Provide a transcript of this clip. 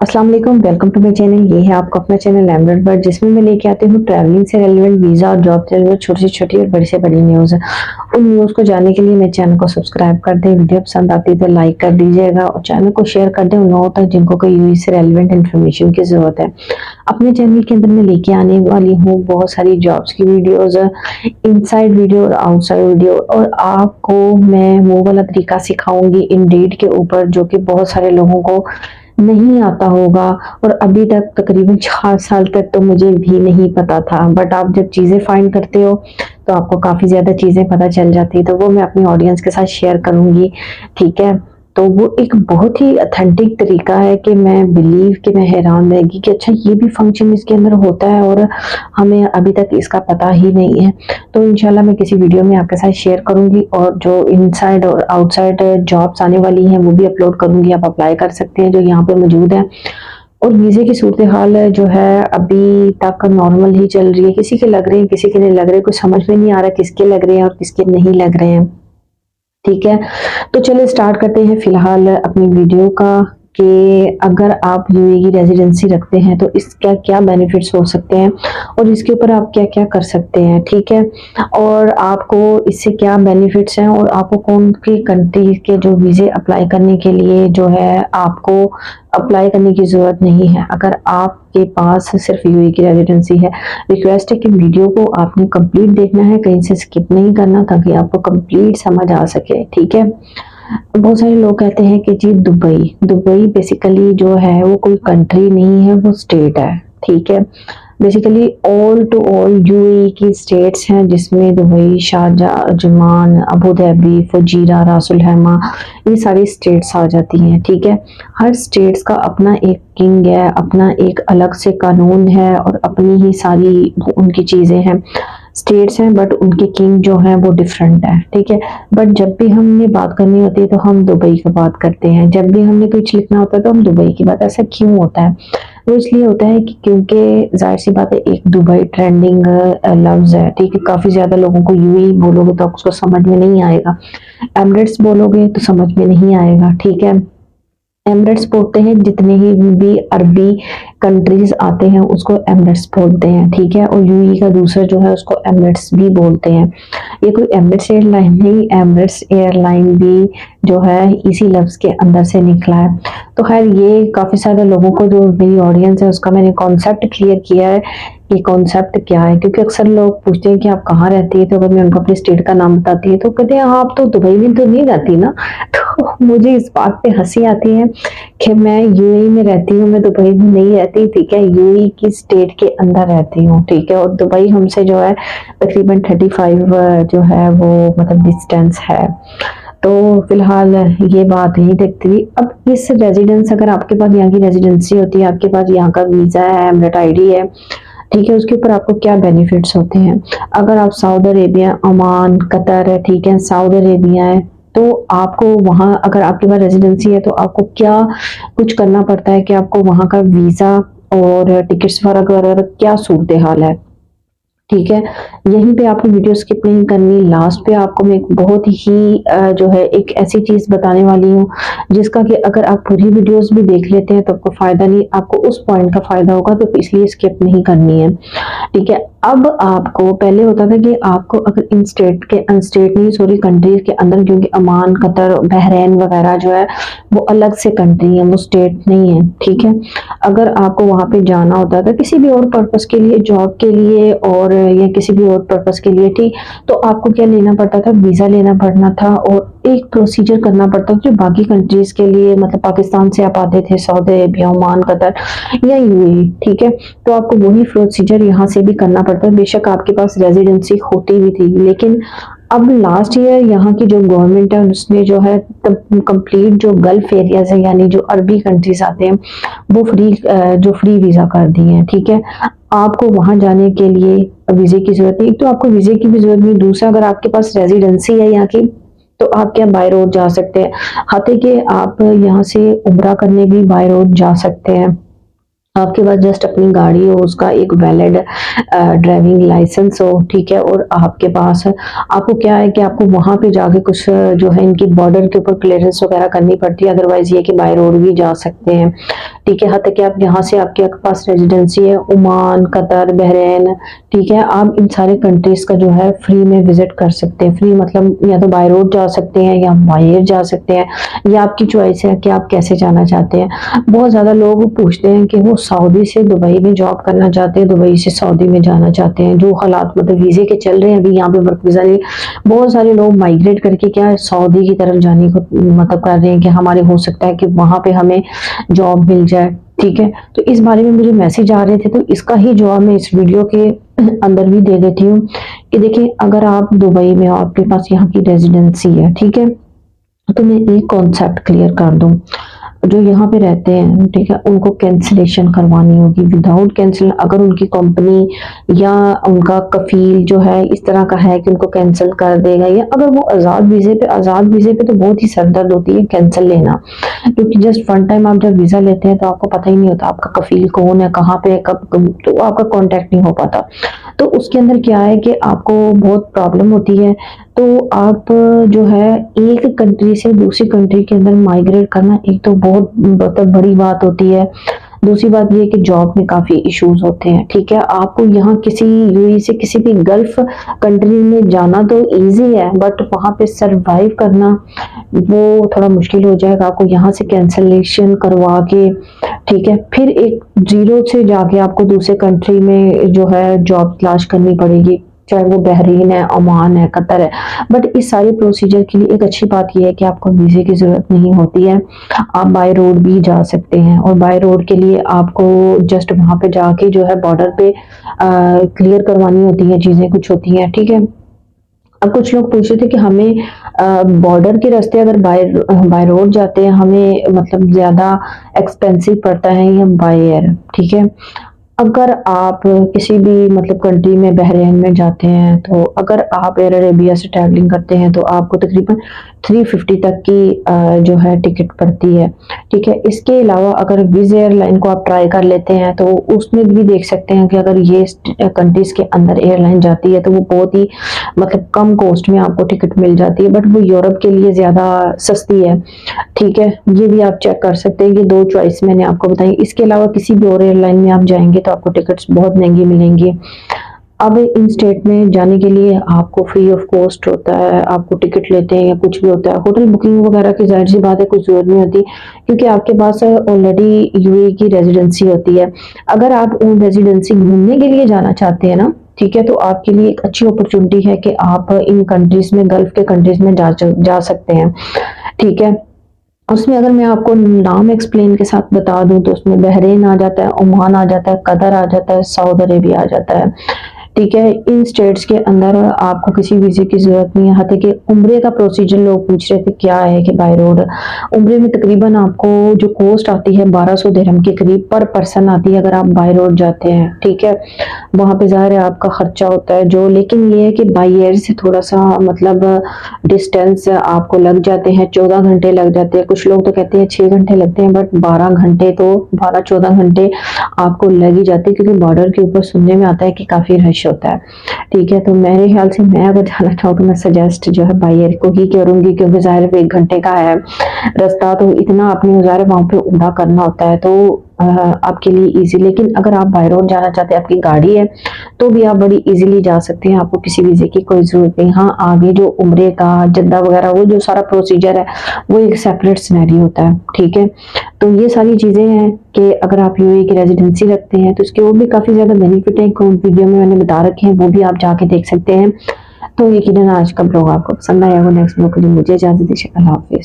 अस्सलाम वालेकुम, welcome to my channel. ये है आपका अपना चैनल एमरेट बर्ड, जिसमें मैं लेके आती हूँ ट्रैवलिंग से रिलेवेंट वीज़ा और जॉब से रिलेवेंट छोटी से छोटी और बड़ी से बड़ी न्यूज़। उन न्यूज़ को जानने के लिए मेरे चैनल को सब्सक्राइब कर दें। वीडियो पसंद आती है तो लाइक कर दीजिएगा और चैनल को शेयर कर दें उन लोगों तक जिनको कोई यूएई से रिलेवेंट इन्फॉर्मेशन की ज़रूरत है। अपने चैनल के अंदर मैं लेके आने वाली हूँ बहुत सारी जॉब्स की वीडियोज़, इनसाइड वीडियो और आउटसाइड वीडियो, और आपको मैं वो वाला तरीका सिखाऊंगी इंडीड के ऊपर जो कि बहुत सारे लोगों को नहीं आता होगा। और अभी तक तकरीबन 4 साल तक तो मुझे भी नहीं पता था, बट आप जब चीज़ें फाइंड करते हो तो आपको काफ़ी ज़्यादा चीज़ें पता चल जाती है, तो वो मैं अपनी ऑडियंस के साथ शेयर करूँगी, ठीक है। तो वो एक बहुत ही ऑथेंटिक तरीका है कि मैं हैरान रहेगी कि अच्छा ये भी फंक्शन इसके अंदर होता है और हमें अभी तक इसका पता ही नहीं है। तो इंशाल्लाह मैं किसी वीडियो में आपके साथ शेयर करूँगी और जो इनसाइड और आउटसाइड जॉब्स आने वाली हैं वो भी अपलोड करूँगी। आप अप्लाई कर सकते हैं जो यहाँ पे मौजूद है। और वीज़े की सूरत हाल जो है अभी तक नॉर्मल ही चल रही है। किसी के लग रहे हैं, किसी के नहीं लग रहे, कुछ समझ में नहीं आ रहा किसके लग रहे हैं और किसके नहीं लग रहे हैं। ठीक है, तो चलिए स्टार्ट करते हैं फिलहाल अपनी वीडियो का कि अगर आप यूएई की रेज़िडेंसी रखते हैं तो इसका क्या बेनिफिट्स हो सकते हैं और इसके ऊपर आप क्या-क्या कर सकते हैं, ठीक है? और आपको इससे क्या बेनिफिट्स हैं और आपको कौन सी कंट्री के जो वीज़े अप्लाई करने के लिए जो है आपको अप्लाई करने की ज़रूरत नहीं है, अगर आपके पास सिर्फ यूएई की रेज़िडेंसी है। रिक्वेस्ट है कि वीडियो को आपने कंप्लीट देखना है, कहीं से स्किप नहीं करना ताकि आपको कंप्लीट समझ आ सके, ठीक है? बहुत सारे लोग कहते हैं कि जी दुबई, दुबई बेसिकली जो है वो कोई कंट्री नहीं है, वो स्टेट है, ठीक है? Basically all to all UAE की स्टेट्स हैं जिसमें Dubai, Sharjah, Ajman, Abu Dhabi, Fujairah, Ras Al खैमा, ये सारी स्टेट्स आ जाती हैं, ठीक है? हर स्टेट्स का अपना एक किंग है, अपना एक अलग से कानून है और अपनी ही सारी उनकी चीज़ें हैं। स्टेट्स हैं बट उनके किंग जो हैं वो डिफरेंट है, ठीक है। बट जब भी हमने बात करनी होती है तो हम दुबई की बात करते हैं, जब भी हमने कुछ लिखना होता है तो हम दुबई की बात। ऐसा क्यों होता है? वो इसलिए होता है कि क्योंकि जाहिर सी बात है एक दुबई ट्रेंडिंग लफ्ज़ है, ठीक है। काफ़ी ज़्यादा लोगों को यूएई बोलोगे तो उसको समझ में नहीं आएगा, एमिरेट्स बोलोगे तो समझ में नहीं आएगा, ठीक है। एमिरेट्स बोलते हैं जितने ही भी अरबी कंट्रीज आते हैं उसको एमिरेट्स बोलते हैं, ठीक है। और यूएई का दूसरा जो है उसको एमिरेट्स भी बोलते हैं। ये कोई एमिरेट्स एयरलाइन नहीं, एमिरेट्स एयरलाइन भी जो है इसी लफ्ज़ के अंदर से निकला है। तो खैर ये काफ़ी सारे लोगों को जो मेरी ऑडियंस है उसका मैंने कॉन्सेप्ट क्लियर किया है। ये कॉन्सेप्ट क्या है, क्योंकि अक्सर लोग पूछते हैं कि आप कहाँ रहती है, तो अगर मैं उनको अपनी स्टेट का नाम बताती हूँ तो कहते हैं हाँ आप तो दुबई में तो नहीं रहती ना। तो मुझे इस बात पे हंसी आती है कि मैं यूएई में रहती हूँ, मैं दुबई में नहीं रहती, ठीक है। यूएई की स्टेट के अंदर रहती हूँ, ठीक है। और दुबई हमसे जो है तकरीबन 35 जो है वो मतलब डिस्टेंस है। तो फिलहाल ये बात नहीं देखती हुई, अब इस रेजिडेंस अगर आपके पास यहाँ की रेजिडेंसी होती है, आपके पास यहाँ का वीज़ा है, एमिरेट आईडी है, ठीक है, उसके ऊपर आपको क्या बेनिफिट्स होते हैं। अगर आप सऊदी अरेबिया, ओमान, कतर है, ठीक है, सऊदी अरेबिया है, तो आपको वहाँ अगर आपके पास रेजिडेंसी है तो आपको क्या कुछ करना पड़ता है कि आपको वहाँ का वीज़ा और टिकट्स वगैरह क्या सूरत हाल है, ठीक है। यहीं पे आपको वीडियो स्किप नहीं करनी। लास्ट पे आपको मैं एक बहुत ही जो है एक ऐसी चीज़ बताने वाली हूँ जिसका कि अगर आप पूरी वीडियोस भी देख लेते हैं तो आपको फ़ायदा नहीं, आपको उस पॉइंट का फ़ायदा होगा, तो इसलिए स्किप नहीं करनी है, ठीक है। अब आपको पहले होता था कि आपको अगर इन स्टेट के अनस्टेट नहीं सॉरी कंट्रीज के अंदर, क्योंकि ओमान, कतर, बहरीन वगैरह जो है वो अलग से कंट्री है, वो स्टेट नहीं है, ठीक है। अगर आपको वहाँ पे जाना होता था किसी भी और पर्पस के लिए, जॉब के लिए और या किसी भी और पर्पस के लिए, ठीक, तो आपको क्या लेना पड़ता था, वीज़ा लेना पड़ना था और एक प्रोसीजर करना पड़ता था जो बाकी कंट्रीज के लिए, मतलब पाकिस्तान से आप आते थे सऊदी अरेबिया, ओमान, कतर या यूएई, ठीक है, तो आपको वही प्रोसीजर यहाँ से भी करना पड़ता है, बेशक आपके पास रेजिडेंसी होती भी थी। लेकिन अब लास्ट ईयर यहाँ की जो गवर्नमेंट है उसने जो है कंप्लीट जो गल्फ एरियाज है यानी जो अरबी कंट्रीज आते हैं वो फ्री वीज़ा कर दिए हैं, ठीक है। आपको वहाँ जाने के लिए वीज़े की ज़रूरत नहीं, एक तो आपको वीज़े की भी ज़रूरत नहीं, दूसरा अगर आपके पास रेजिडेंसी है यहाँ की तो आप क्या बाय रोड जा सकते हैं, हाथे कि आप यहाँ से उम्रा करने भी बाय रोड जा सकते हैं, आपके पास जस्ट अपनी गाड़ी हो, उसका एक वैलिड ड्राइविंग लाइसेंस हो, ठीक है, और आपके पास आपको क्या है कि आपको वहां पे जाके कुछ जो है इनकी बॉर्डर के ऊपर क्लियरेंस वगैरह करनी पड़ती है, अदरवाइज ये कि बाय रोड भी जा सकते हैं, ठीक है। यहाँ तक कि आप यहाँ से आपके पास रेजिडेंसी है ओमान, कतर, बहरीन, ठीक है, आप इन सारे कंट्रीज का जो है फ्री में विजिट कर सकते हैं। फ्री मतलब या तो बाय रोड जा सकते हैं या बाय एयर जा सकते हैं, ये आपकी चॉइस है कि आप कैसे जाना चाहते हैं। बहुत ज्यादा लोग पूछते हैं कि वो सऊदी से दुबई में जॉब करना चाहते हैं, दुबई से सऊदी में जाना चाहते हैं, जो हालात मतलब वीजे के चल रहे हैं अभी यहाँ पे वर्क वीजा लिए बहुत सारे लोग माइग्रेट करके क्या सऊदी की तरफ जाने को मतलब कर रहे हैं कि हमारे हो सकता है कि वहां पे हमें जॉब मिल जाए, ठीक है। तो इस बारे में मुझे मैसेज आ रहे थे, तो इसका ही जवाब मैं इस वीडियो के अंदर भी दे देती हूँ कि देखिए, अगर आप दुबई में हो, आपके पास यहाँ की रेजिडेंसी है, ठीक है, तो मैं एक कॉन्सेप्ट क्लियर कर दूं, जो यहाँ पे रहते हैं, ठीक है, उनको कैंसिलेशन करवानी होगी विदाउट कैंसिल। अगर उनकी कंपनी या उनका कफील जो है इस तरह का है कि उनको कैंसिल कर देगा, या अगर वो आज़ाद वीज़े पे तो बहुत ही सरदर्द होती है कैंसिल लेना, क्योंकि जस्ट वन टाइम आप जब वीज़ा लेते हैं तो आपको पता ही नहीं होता आपका कफील कौन है, कहाँ पे, कब, तो आपका कॉन्टेक्ट नहीं हो पाता। तो उसके अंदर क्या है कि आपको बहुत प्रॉब्लम होती है। तो आप जो है एक कंट्री से दूसरी कंट्री के अंदर माइग्रेट करना एक तो बहुत मतलब बड़ी बात होती है। दूसरी बात ये कि जॉब में काफी इश्यूज होते हैं, ठीक है। आपको यहाँ किसी यूएई से किसी भी गल्फ कंट्री में जाना तो इजी है, बट वहां पे सरवाइव करना वो थोड़ा मुश्किल हो जाएगा। आपको यहाँ से कैंसलेशन करवा के, ठीक है, फिर एक जीरो से जाके आपको दूसरे कंट्री में जो है जॉब तलाश करनी पड़ेगी, चाहे वो बहरीन है, ओमान है, कतर है। बट इस सारे प्रोसीजर के लिए एक अच्छी बात यह है कि आपको वीजे की जरूरत नहीं होती है, आप बाय रोड भी जा सकते हैं। और बाय रोड के लिए आपको जस्ट वहां पे जाके जो है बॉर्डर पे क्लियर करवानी होती है, चीजें कुछ होती हैं, ठीक है। अब कुछ लोग पूछ रहे थे कि हमें बॉर्डर के रास्ते अगर बाय रोड जाते हैं हमें मतलब ज्यादा एक्सपेंसिव पड़ता है या बाय एयर, ठीक है। अगर आप किसी भी मतलब कंट्री में बहरीन में जाते हैं, तो अगर आप एयर अरेबिया से ट्रैवलिंग करते हैं तो आपको तकरीबन 350 तक की जो है टिकट पड़ती है, ठीक है। इसके अलावा अगर विज एयरलाइन को आप ट्राई कर लेते हैं तो उसमें भी देख सकते हैं कि अगर ये कंट्रीज के अंदर एयरलाइन जाती है तो वो बहुत ही मतलब कम कॉस्ट में आपको टिकट मिल जाती है, बट वो यूरोप के लिए ज्यादा सस्ती है, ठीक है। ये भी आप चेक कर सकते हैं कि दो चॉइस मैंने आपको बताई। इसके अलावा किसी भी और एयरलाइन में आप जाएंगे तो आपको टिकट्स बहुत महंगी मिलेंगी। अब इन स्टेट में जाने के लिए आपको फ्री ऑफ कॉस्ट होता है, आपको टिकट लेते हैं या कुछ भी होता है, होटल बुकिंग वगैरह की जाहिर सी बात है कुछ जरूरत नहीं होती, क्योंकि आपके पास ऑलरेडी यूएई की रेजिडेंसी होती है। अगर आप उन रेजिडेंसी घूमने के लिए जाना चाहते हैं ना, ठीक है, तो आपके लिए एक अच्छी अपॉर्चुनिटी है कि आप इन कंट्रीज में, गल्फ के कंट्रीज में जा सकते हैं, ठीक है। उसमें अगर मैं आपको नाम एक्सप्लेन के साथ बता दूं तो उसमें बहरीन आ जाता है, ओमान आ जाता है, कतर आ जाता है, सऊदी अरेबिया आ जाता है, ठीक है। इन स्टेट्स के अंदर आपको किसी वीजे की जरूरत नहीं है। यहाँ तक कि उम्रे का प्रोसीजर लोग पूछ रहे थे क्या है कि बाय रोड उम्रे में तकरीबन आपको जो कॉस्ट आती है 1200 दिरहम के करीब पर पर्सन आती है अगर आप बाय रोड जाते हैं, ठीक है। वहां पे ज़ाहिर है आपका खर्चा होता है जो, लेकिन ये है कि बाय एयर से थोड़ा सा मतलब डिस्टेंस आपको लग जाते हैं, 14 घंटे लग जाते हैं। कुछ लोग तो कहते हैं 6 घंटे लगते हैं, बट 12 घंटे तो 12-14 घंटे आपको लग ही जाते हैं, क्योंकि बॉर्डर के ऊपर सुनने में आता है कि काफी रश होता है, ठीक है। तो मेरे ख्याल से मैं अगर जाना चाहूँ तो मैं सजेस्ट जो है बाय एयर को ही करूंगी, क्योंकि ज़ाहिर 1 घंटे का है रास्ता, तो इतना अपने ज़ाहिर वहां पे उड़ा करना होता है, तो आपके लिए इजी। लेकिन अगर आप बाय रोड जाना चाहते हैं, आपकी गाड़ी है, तो भी आप बड़ी इजीली जा सकते हैं, आपको किसी वीजे की कोई जरूरत नहीं। हाँ, आगे जो उम्रे का जद्दा वगैरह वो जो सारा प्रोसीजर है वो एक सेपरेट सिनेरियो होता है, ठीक है। तो ये सारी चीजें हैं कि अगर आप यूएई की रेजिडेंसी रखते हैं तो इसके और भी काफी ज्यादा बेनिफिट है, वीडियो में मैंने बता रखे हैं, वो भी आप जाके देख सकते हैं। तो यकीनन आज का ब्लॉग आपको पसंद आया होगा। नेक्स्ट ब्लॉग के लिए मुझे इजाजत दीजिए। अल्लाह हाफिज।